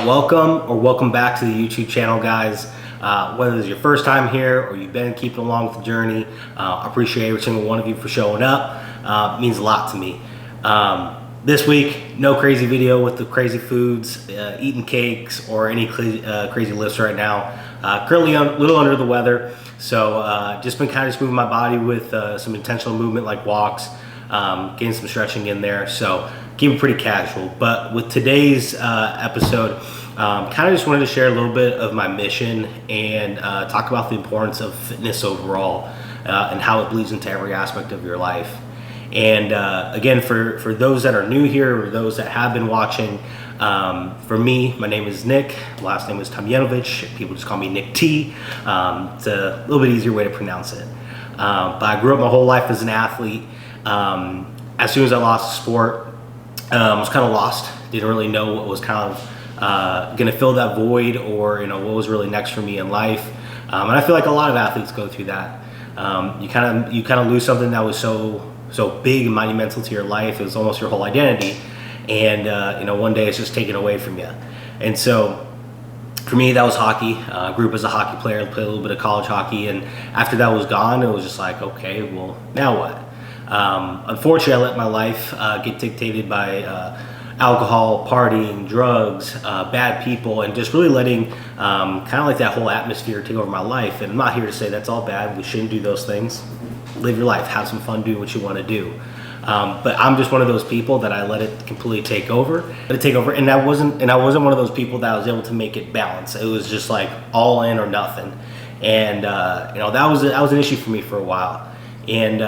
Welcome back to the YouTube channel, guys. Whether it's your first time here or you've been keeping along with the journey, I appreciate every single one of you for showing up. It means a lot to me. This week, no crazy video with the crazy foods, eating cakes, or any crazy lifts right now. Currently a little under the weather, so just been kind of just moving my body with some intentional movement like walks, getting some stretching in there. So keep it pretty casual. But with today's episode, kind of just wanted to share a little bit of my mission and talk about the importance of fitness overall and how it bleeds into every aspect of your life. And again, for those that are new here or those that have been watching, for me, my name is Nick. Last name is Tomjanovich. People just call me Nick T. It's a little bit easier way to pronounce it. But I grew up my whole life as an athlete. As soon as I lost the sport, I was kind of lost. Didn't really know what was kind of going to fill that void, or what was really next for me in life. And I feel like a lot of athletes go through that. You kind of lose something that was so big and monumental to your life. It was almost your whole identity, and one day it's just taken away from you. And so for me, that was hockey. I grew up as a hockey player, played a little bit of college hockey, and after that was gone, it was just like, okay, well, now what? Unfortunately, I let my life get dictated by alcohol, partying, drugs, bad people, and just really letting kind of like that whole atmosphere take over my life. And I'm not here to say that's all bad. We shouldn't do those things. Live your life, have some fun, do what you want to do. But I'm just one of those people that I let it completely take over. And I wasn't one of those people that was able to make it balance. It was just like all in or nothing. And that was an issue for me for a while. And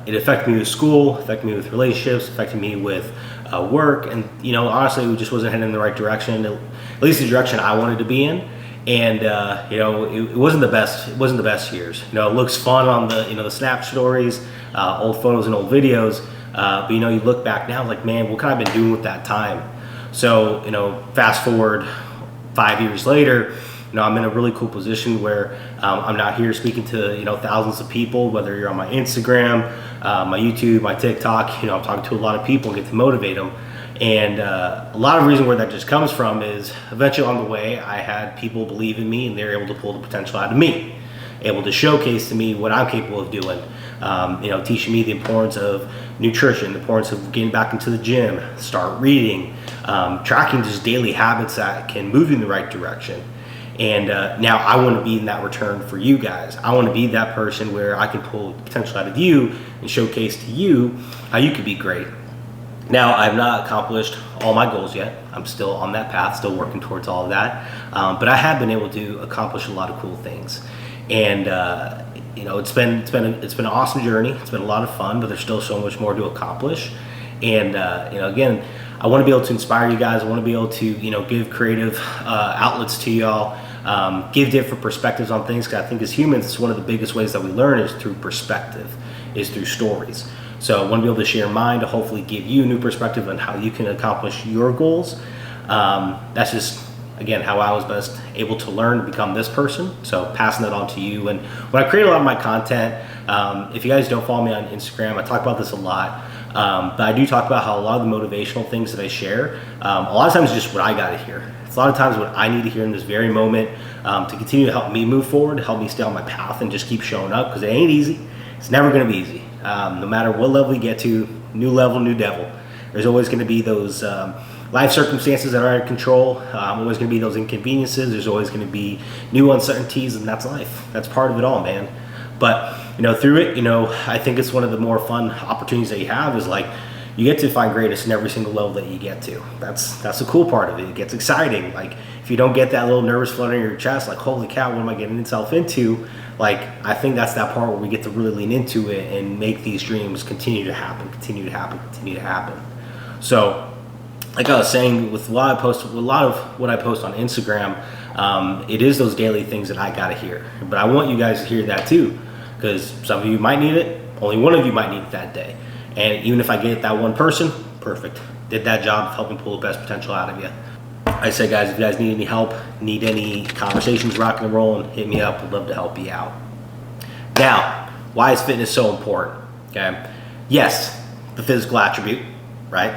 it affected me with school, affected me with relationships, affected me with work, and honestly, we just wasn't heading in the right direction, at least the direction I wanted to be in. And it wasn't the best. It wasn't the best years. It looks fun on the Snap stories, old photos and old videos. But you look back now, like, man, what could I have been doing with that time? So fast forward 5 years later. I'm in a really cool position where I'm not here speaking to thousands of people, whether you're on my Instagram, my YouTube, my TikTok. I'm talking to a lot of people and get to motivate them. And a lot of reason where that just comes from is eventually on the way I had people believe in me, and they're able to pull the potential out of me, able to showcase to me what I'm capable of doing. Teaching me the importance of nutrition, the importance of getting back into the gym, start reading, tracking just daily habits that can move you in the right direction. And now I want to be in that return for you guys. I want to be that person where I can pull the potential out of you and showcase to you how you could be great. Now, I've not accomplished all my goals yet. I'm still on that path, still working towards all of that. But I have been able to accomplish a lot of cool things. And it's been an awesome journey. It's been a lot of fun, but there's still so much more to accomplish. And again, I want to be able to inspire you guys. I want to be able to give creative outlets to y'all, give different perspectives on things. Because I think as humans, it's one of the biggest ways that we learn is through perspective, is through stories. So I want to be able to share mine to hopefully give you a new perspective on how you can accomplish your goals. That's just, again, how I was best able to learn to become this person. So passing that on to you. And when I create a lot of my content, if you guys don't follow me on Instagram, I talk about this a lot. But I do talk about how a lot of the motivational things that I share, a lot of times it's just what I got to hear. It's a lot of times what I need to hear in this very moment to continue to help me move forward, to help me stay on my path and just keep showing up, because it ain't easy. It's never going to be easy. No matter what level you get to, new level, new devil. There's always going to be those life circumstances that are out of control. Always going to be those inconveniences. There's always going to be new uncertainties, and that's life. That's part of it all, man. But through it, I think it's one of the more fun opportunities that you have is like you get to find greatness in every single level that you get to. That's the cool part of it. It gets exciting. Like if you don't get that little nervous flutter in your chest, like holy cow, what am I getting myself into? Like I think that's that part where we get to really lean into it and make these dreams continue to happen, continue to happen, continue to happen. So, like I was saying, with a lot of what I post on Instagram, it is those daily things that I gotta hear. But I want you guys to hear that too, because some of you might need it. Only one of you might need it that day. And even if I get that one person, perfect. Did that job of helping pull the best potential out of you. I say, guys, if you guys need any help, need any conversations rocking and rolling, hit me up. I'd love to help you out. Now, why is fitness so important? Okay. Yes, the physical attribute, right?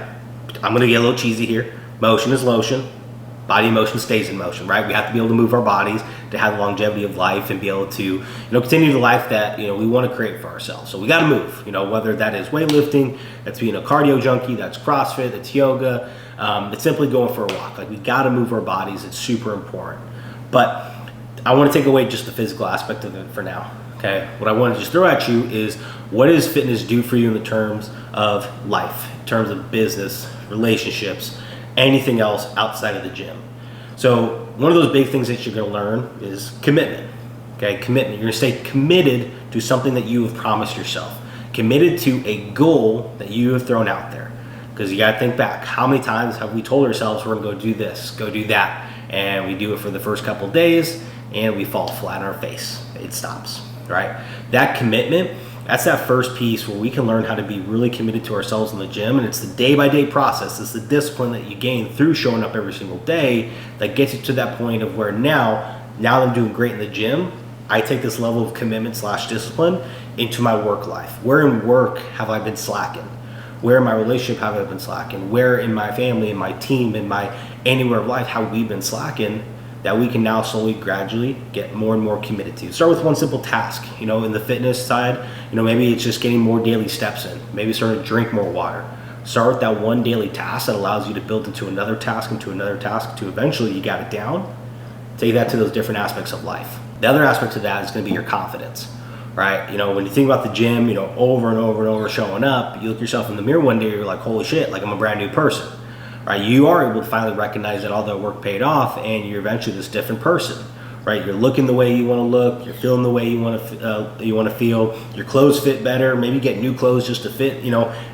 I'm going to get a little cheesy here. Motion is lotion. body in motion stays in motion, right? We have to be able to move our bodies to have the longevity of life and be able to, continue the life that, we want to create for ourselves. So we got to move, whether that is weightlifting, that's being a cardio junkie, that's CrossFit, it's yoga, it's simply going for a walk. Like, we got to move our bodies. It's super important. But I want to take away just the physical aspect of it for now. Okay, what I want to just throw at you is, what does fitness do for you in the terms of life, in terms of business, relationships, anything else outside of the gym? So one of those big things that you're going to learn is commitment. Okay, commitment. You're going to stay committed to something that you have promised yourself, committed to a goal that you have thrown out there. Because you got to think back, how many times have we told ourselves we're going to go do this, go do that, and we do it for the first couple of days and we fall flat on our face. It stops. Right? That commitment, that's that first piece where we can learn how to be really committed to ourselves in the gym. And it's the day-by-day process. It's the discipline that you gain through showing up every single day that gets you to that point of where now that I'm doing great in the gym, I take this level of commitment / discipline into my work life. Where in work have I been slacking? Where in my relationship have I been slacking? Where in my family, in my team, in my anywhere of life have we been slacking, that we can now slowly, gradually get more and more committed to? Start with one simple task. In the fitness side, maybe it's just getting more daily steps in. Maybe start to drink more water. Start with that one daily task that allows you to build into another task, into another task, to eventually you got it down. Take that to those different aspects of life. The other aspect of that is going to be your confidence, right? When you think about the gym, over and over and over showing up, you look yourself in the mirror one day, you're like, holy shit, like I'm a brand new person. Right, you are able to finally recognize that all that work paid off, and you're eventually this different person. Right, you're looking the way you want to look, you're feeling the way you want to feel. Your clothes fit better. Maybe get new clothes just to fit,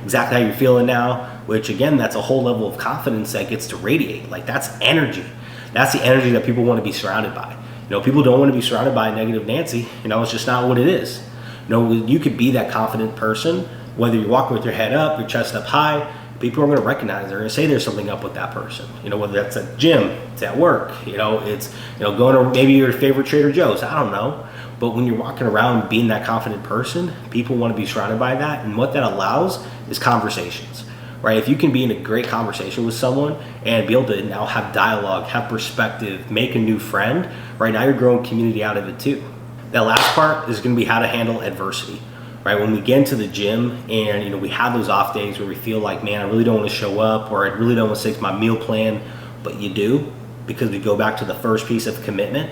exactly how you're feeling now. Which again, that's a whole level of confidence that gets to radiate. Like, that's energy. That's the energy that people want to be surrounded by. People don't want to be surrounded by a negative Nancy. It's just not what it is. You could be that confident person, whether you're walking with your head up, your chest up high. People are going to recognize, they're going to say there's something up with that person. Whether that's at gym, it's at work, it's, going to maybe your favorite Trader Joe's, I don't know. But when you're walking around being that confident person, people want to be surrounded by that. And what that allows is conversations, right? If you can be in a great conversation with someone and be able to now have dialogue, have perspective, make a new friend, right? Now you're growing community out of it too. That last part is going to be how to handle adversity. Right, when we get into the gym and we have those off days where we feel like, man, I really don't want to show up, or I really don't want to stick to my meal plan, but you do, because we go back to the first piece of commitment,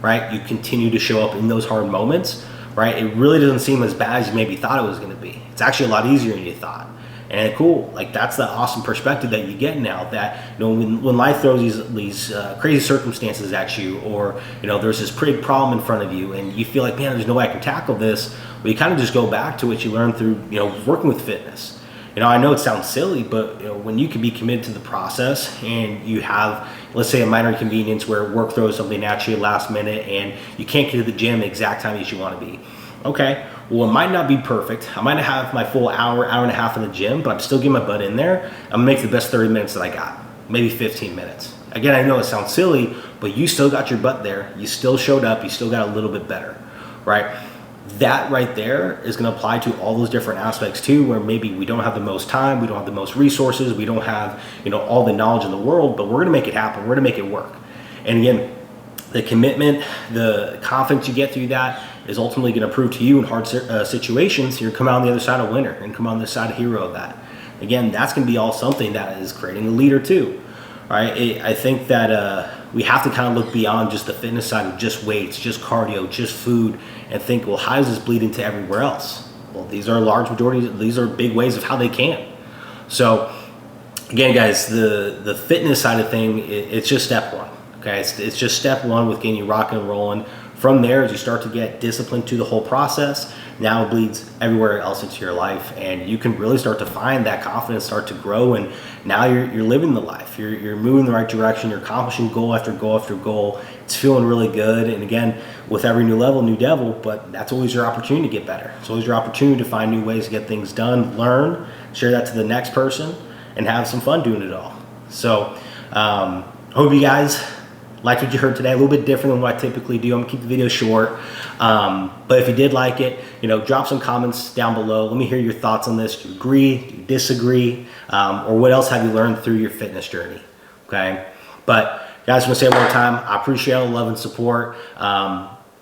right? You continue to show up in those hard moments, right? It really doesn't seem as bad as you maybe thought it was going to be. It's actually a lot easier than you thought. And cool, like, that's the awesome perspective that you get now, that when life throws these crazy circumstances at you, or there's this big problem in front of you and you feel like, man, there's no way I can tackle this. Well, you kind of just go back to what you learned through working with fitness. I know it sounds silly, but when you can be committed to the process and you have, let's say, a minor inconvenience where work throws something at you last minute and you can't get to the gym the exact time as you want to be. Okay, well, it might not be perfect. I might not have my full hour and a half in the gym, but I'm still getting my butt in there. I'm gonna make the best 30 minutes that I got, maybe 15 minutes. Again, I know it sounds silly, but you still got your butt there. You still showed up. You still got a little bit better, right? That right there is going to apply to all those different aspects too, where maybe we don't have the most time, we don't have the most resources, we don't have all the knowledge in the world, but we're going to make it happen. We're going to make it work. And again, the commitment, the confidence you get through that is ultimately going to prove to you in hard situations, you're going to come out on the other side a winner and come out on the side a hero of that. Again, that's going to be all something that is creating a leader too, right? I think that we have to kind of look beyond just the fitness side of just weights, just cardio, just food, and think, well, how does this bleed into everywhere else? Well, these are large majorities, these are big ways of how they can. So again, guys, the fitness side of thing, it's just step one. Okay, it's just step one with getting you rocking and rolling. From there, as you start to get disciplined to the whole process, now it bleeds everywhere else into your life, and you can really start to find that confidence start to grow, and now you're living the life. You're moving in the right direction. You're accomplishing goal after goal after goal. It's feeling really good, and again, with every new level, new devil, but that's always your opportunity to get better. It's always your opportunity to find new ways to get things done, share that to the next person, and have some fun doing it all. So, hope you guys liked what you heard today. A little bit different than what I typically do. I'm gonna keep the video short, but if you did like it, drop some comments down below. Let me hear your thoughts on this. Do you agree? Do you disagree? Or what else have you learned through your fitness journey? Okay, but Guys, I'm gonna say it one more time. I appreciate all the love and support.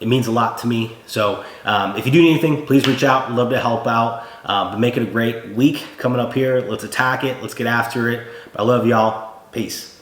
It means a lot to me. So if you do need anything, please reach out. I'd love to help out. But make it a great week coming up here. Let's attack it. Let's get after it. I love y'all. Peace.